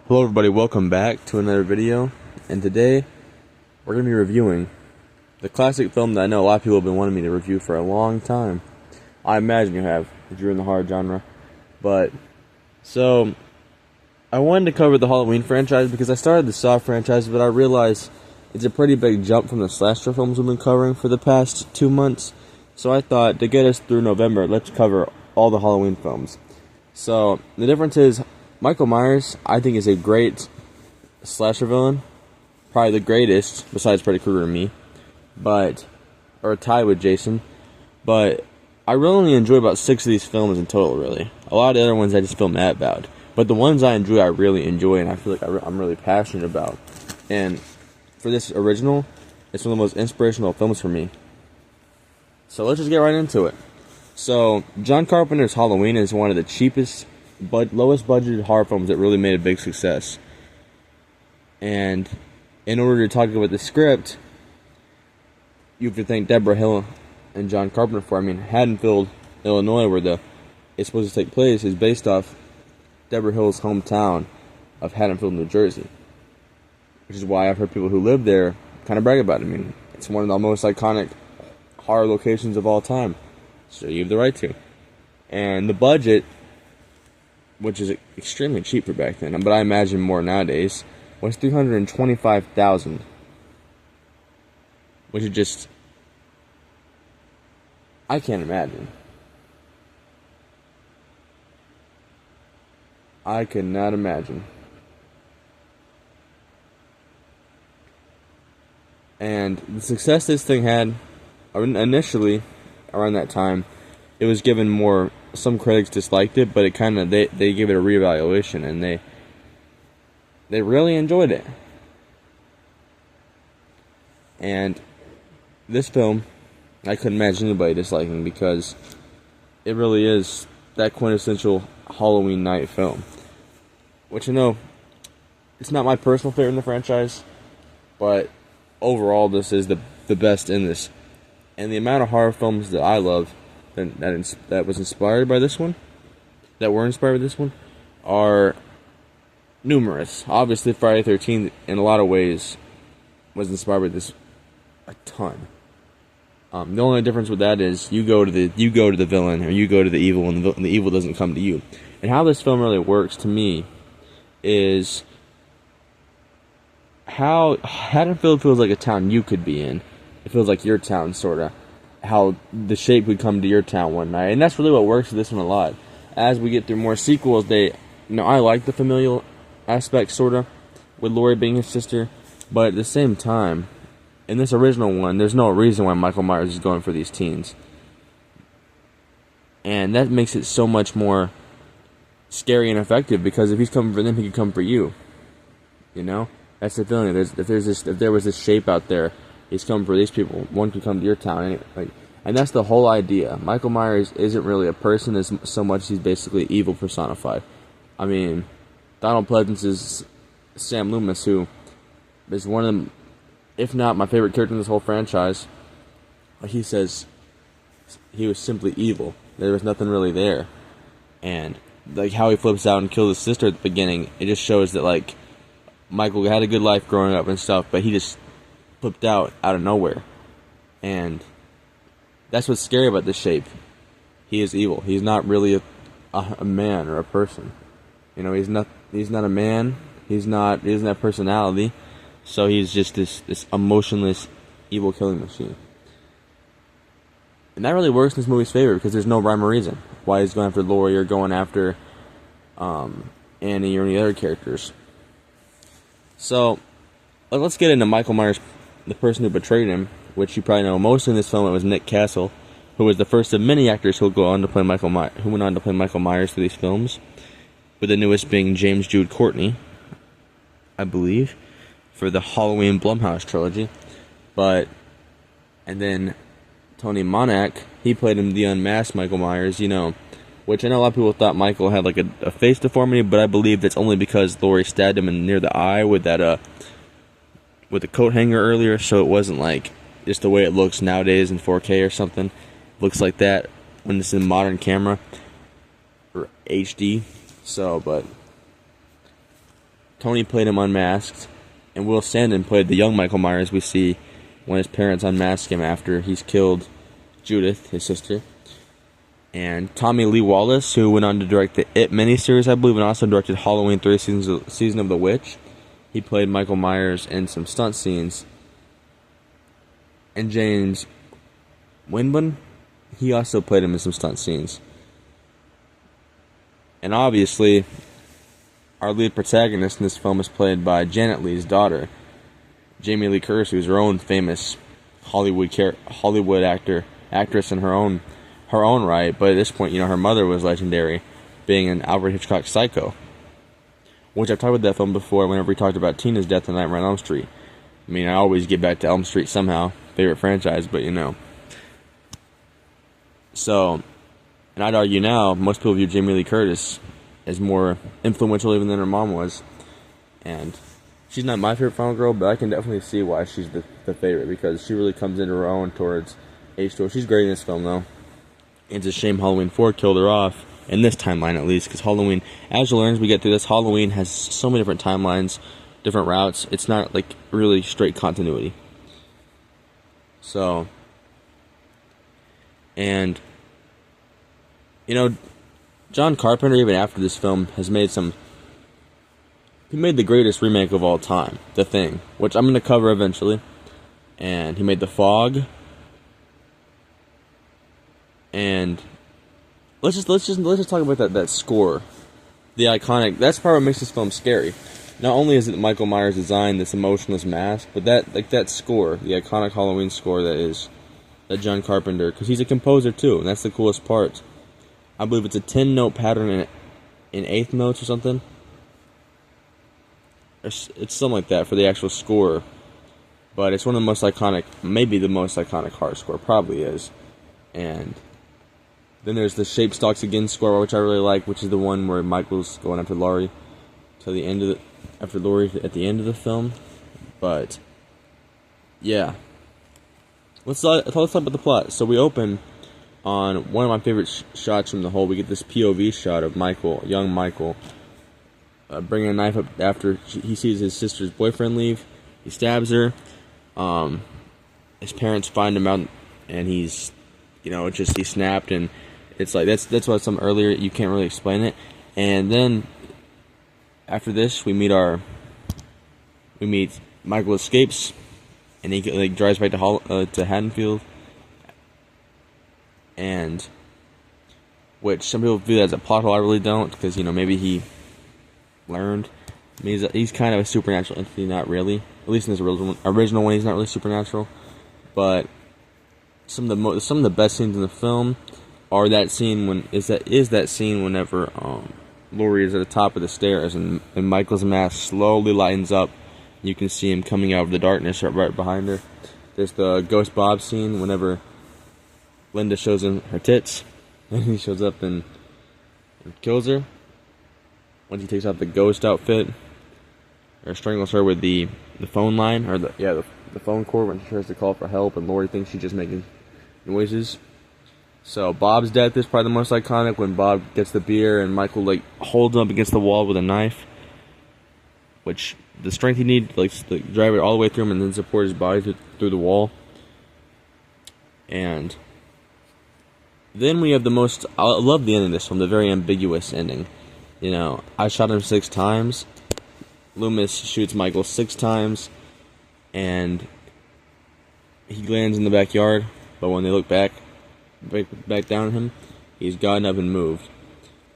Hello everybody, welcome back to another video, and today we're going to be reviewing the classic film that I know a lot of people have been wanting me to review for a long time. I imagine you have, if you're in the horror genre. So, I wanted to cover the Halloween franchise because I started the Saw franchise, but I realized it's a pretty big jump from the slasher films we've been covering for the past 2 months. So I thought, to get us through November, let's cover all the Halloween films. So, the difference is, Michael Myers, I think, is a great slasher villain. Probably the greatest, besides Freddy Krueger and me. Or tied with Jason. But I really only enjoy about 6 of these films in total, really. A lot of the other ones I just feel mad about. But the ones I enjoy, I really enjoy, and I feel like I'm really passionate about. And for this original, it's one of the most inspirational films for me. So let's just get right into it. So, John Carpenter's Halloween is one of the cheapest, but lowest budgeted horror films that really made a big success. And in order to talk about the script, you have to thank Deborah Hill and John Carpenter for. Haddonfield, Illinois, where it's supposed to take place, is based off Deborah Hill's hometown of Haddonfield, New Jersey. Which is why I've heard people who live there kind of brag about it. It's one of the most iconic horror locations of all time. So you have the right to. And the budget, which is extremely cheap for back then, but I imagine more nowadays, was $325,000. Which is just, I can't imagine. I could not imagine. And the success this thing had, initially, around that time, it was given more. Some critics disliked it, but it kind of they gave it a reevaluation, and they really enjoyed it. And this film, I couldn't imagine anybody disliking, because it really is that quintessential Halloween night film. Which, it's not my personal favorite in the franchise, but overall this is the best in this. And the amount of horror films that I love that was inspired by this one, that were inspired by this one, are numerous. Obviously, Friday the 13th, in a lot of ways, was inspired by this a ton. The only difference with that is you go to the villain, or you go to the evil, and the evil doesn't come to you. And how this film really works to me is how Haddonfield feels like a town you could be in. It feels like your town, sorta. How the shape would come to your town one night. And that's really what works for this one a lot. As we get through more sequels, I like the familial aspect, sorta, with Laurie being his sister. But at the same time, in this original one, there's no reason why Michael Myers is going for these teens. And that makes it so much more scary and effective, because if he's coming for them, he could come for you. That's the feeling. If there was this shape out there, he's coming for these people. One could come to your town anyway. And that's the whole idea. Michael Myers isn't really a person as so much as he's basically evil personified. Donald Pleasence is Sam Loomis, who is one of them, if not my favorite character in this whole franchise. He says he was simply evil. There was nothing really there. And how he flips out and kills his sister at the beginning, it just shows that Michael had a good life growing up and stuff, but he just flipped out of nowhere. And that's what's scary about this shape. He is evil. He's not really a man or a person. He's not a man. He doesn't have personality. So he's just this emotionless, evil killing machine. And that really works in this movie's favor, because there's no rhyme or reason why he's going after Laurie or going after Annie or any other characters. So, let's get into Michael Myers, the person who betrayed him, which you probably know most in this film. It was Nick Castle, who was the first of many actors who went on to play Michael Myers through these films, with the newest being James Jude Courtney, I believe, for the Halloween Blumhouse trilogy. And then Tony Monac, he played him the unmasked Michael Myers, which I know a lot of people thought Michael had a face deformity, but I believe that's only because Laurie stabbed him near the eye with the coat hanger earlier, so it wasn't just the way it looks nowadays in 4K or something. It looks like that when it's in modern camera or HD. So, but Tony played him unmasked, and Will Sandon played the young Michael Myers we see when his parents unmask him after he's killed Judith, his sister. And Tommy Lee Wallace, who went on to direct the It miniseries, I believe, and also directed Halloween 3 Season of the Witch. He played Michael Myers in some stunt scenes. And James Winburn, he also played him in some stunt scenes. And obviously, our lead protagonist in this film is played by Janet Leigh's daughter, Jamie Lee Curtis, who's her own famous Hollywood actress in her own right. But at this point, her mother was legendary, being in Alfred Hitchcock's Psycho, which I've talked about that film before whenever we talked about Tina's death in Nightmare on Elm Street. I mean, I always get back to Elm Street somehow, favorite franchise, but So, and I'd argue now, most people view Jamie Lee Curtis as more influential even than her mom was. And she's not my favorite final girl, but I can definitely see why she's the favorite, because she really comes into her own towards H2O. She's great in this film, though. It's a shame Halloween 4 killed her off, in this timeline at least, because Halloween, as you learn as we get through this, Halloween has so many different timelines, different routes. It's not like really straight continuity. So, and John Carpenter, even after this film, has made he made the greatest remake of all time, The Thing, which I'm going to cover eventually. And he made The Fog. And let's just talk about that score. The iconic, that's part of what makes this film scary. Not only is it Michael Myers' design, this emotionless mask, but that score, the iconic Halloween score that John Carpenter, because he's a composer too, and that's the coolest part. I believe it's a 10-note pattern in eighth notes or something. It's something like that for the actual score. But it's one of the most iconic, maybe the most iconic horror score, probably is. And then there's the Shape Stalks Again score, which I really like, which is the one where Michael's going after Laurie at the end of the film. But yeah, let's talk about the plot. So we open on one of my favorite shots from the whole. We get this POV shot of young Michael, bringing a knife up after he sees his sister's boyfriend leave. He stabs her. His parents find him out, and he's, he snapped, and it's like that's what some earlier you can't really explain it. And then after this, we meet Michael escapes, and he drives back to Haddonfield. And which some people view that as a plot hole. I really don't, because maybe he learned. I mean, he's kind of a supernatural entity, not really. At least in his original one, he's not really supernatural. But some of the best scenes in the film are that scene whenever Laurie is at the top of the stairs and Michael's mask slowly lightens up. You can see him coming out of the darkness right behind her. There's the Ghost Bob scene whenever Linda shows him her tits, and he shows up and kills her. Once he takes off the ghost outfit, or strangles her with the phone line, or the phone cord when she tries to call for help, and Laurie thinks she's just making noises. So Bob's death is probably the most iconic, when Bob gets the beer and Michael holds him up against the wall with a knife, which the strength he needs to drive it all the way through him and then support his body through the wall. And then we have I love the end of this film, the very ambiguous ending. I shot him 6 times. Loomis shoots Michael 6 times, and he lands in the backyard. But when they look back down at him, he's gotten up and moved,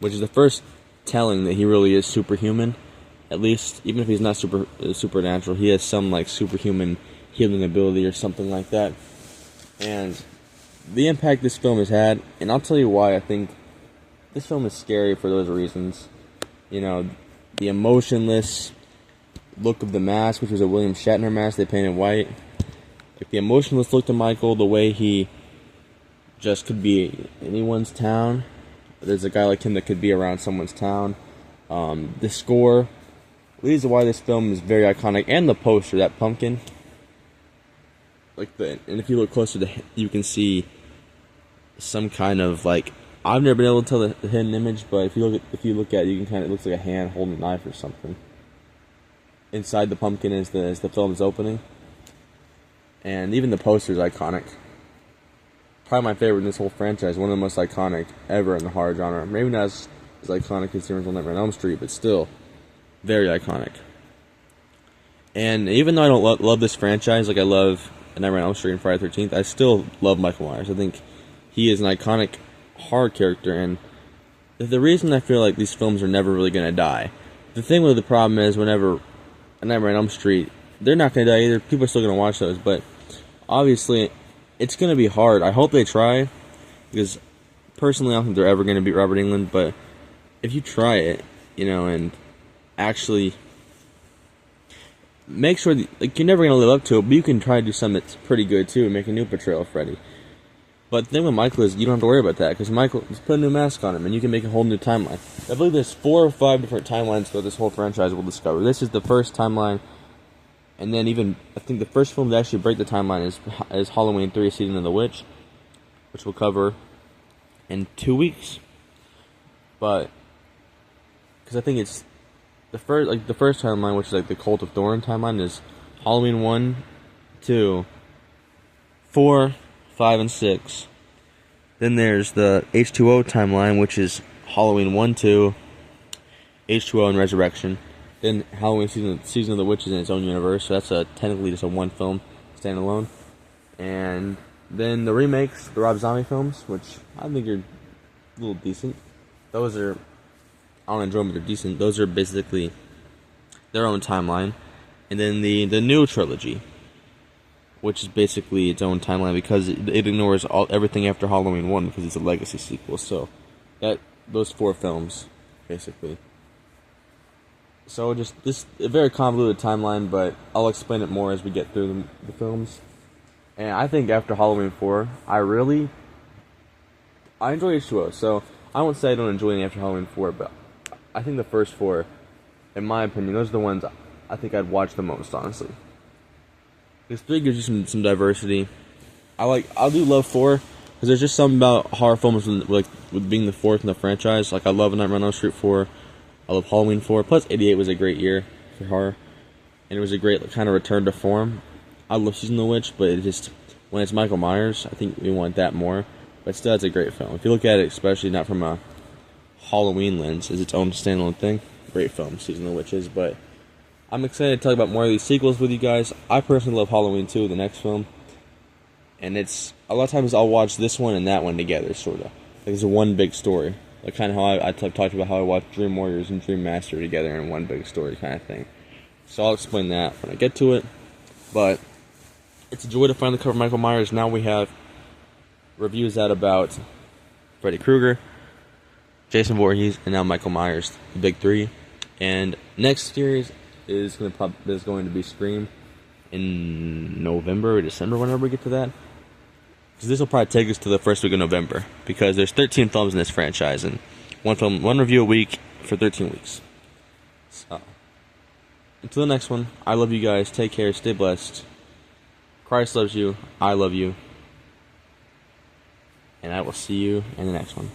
which is the first telling that he really is superhuman. At least, even if he's not supernatural, he has some superhuman healing ability or something like that. And the impact this film has had, and I'll tell you why I think this film is scary for those reasons. The emotionless look of the mask, which was a William Shatner mask they painted white. The emotionless look to Michael, the way he just could be anyone's town. There's a guy like him that could be around someone's town. The score leads to why this film is very iconic, and the poster, that pumpkin. And if you look closer, you can see some kind of I've never been able to tell the hidden image, but if you look at it, you can it looks like a hand holding a knife or something. inside the pumpkin as the film's opening. And even the poster's iconic. Probably my favorite in this whole franchise, one of the most iconic ever in the horror genre. Maybe not as iconic as the original Nightmare on Elm Street, but still very iconic. And even though I don't love this franchise, like I love Nightmare on Elm Street and Friday the 13th, I still love Michael Myers. I think he is an iconic horror character, and the reason I feel like these films are never really going to die. The thing with the problem is whenever Nightmare on Elm Street, they're not going to die either. People are still going to watch those, but obviously it's going to be hard. I hope they try, because personally I don't think they're ever going to beat Robert Englund, but if you try it, and actually make sure that, like, you're never going to live up to it, but you can try to do something that's pretty good too and make a new portrayal of Freddy. But the thing with Michael is you don't have to worry about that, because Michael, just put a new mask on him and you can make a whole new timeline. I believe there's 4 or 5 different timelines throughout this whole franchise we'll discover. This is the first timeline, and then even, I think the first film to actually break the timeline is Halloween 3: Season of the Witch, which we'll cover in 2 weeks. But, because I think it's the first timeline, which is like the Cult of Thorn timeline, is Halloween 1, 2, 4, 5, and 6. Then there's the H2O timeline, which is Halloween 1, 2, H2O, and Resurrection. Then Halloween Season of the Witch is in its own universe, so that's technically just a one film standalone. And then the remakes, the Rob Zombie films, which I think are a little decent. Those are, I don't enjoy them, but they're decent. Those are basically their own timeline. And then the new trilogy, which is basically its own timeline because it ignores everything after Halloween 1 because it's a legacy sequel. So those 4 films, basically. So just a very convoluted timeline, but I'll explain it more as we get through the films. And I think after Halloween 4, I enjoy H2O. So I won't say I don't enjoy any after Halloween 4, but I think the first 4, in my opinion, those are the ones I think I'd watch the most, honestly. Because 3 gives you some diversity. I do love 4, because there's just something about horror films with being the 4th in the franchise. Like, I love Nightmare on Elm Street 4. I love Halloween 4. Plus, 88 was a great year for horror. And it was a great kind of return to form. I love Season of the Witch, but when it's Michael Myers, I think we want that more. But still, it's a great film. If you look at it, especially not from a Halloween lens, as its own standalone thing, great film, Season of the Witches. But I'm excited to talk about more of these sequels with you guys. I personally love Halloween 2, the next film. And it's, a lot of times I'll watch this one and that one together, sort of. Like, it's a one big story. Like, kind of how I talked about how I watch Dream Warriors and Dream Master together in one big story kind of thing. So I'll explain that when I get to it. But it's a joy to finally cover Michael Myers. Now we have reviews out about Freddy Krueger, Jason Voorhees, and now Michael Myers, the big 3. And next series is going to be Scream in November or December, whenever we get to that. Because this will probably take us to the first week of November, because there's 13 films in this franchise, and one review a week for 13 weeks. So, until the next one, I love you guys. Take care. Stay blessed. Christ loves you. I love you. And I will see you in the next one.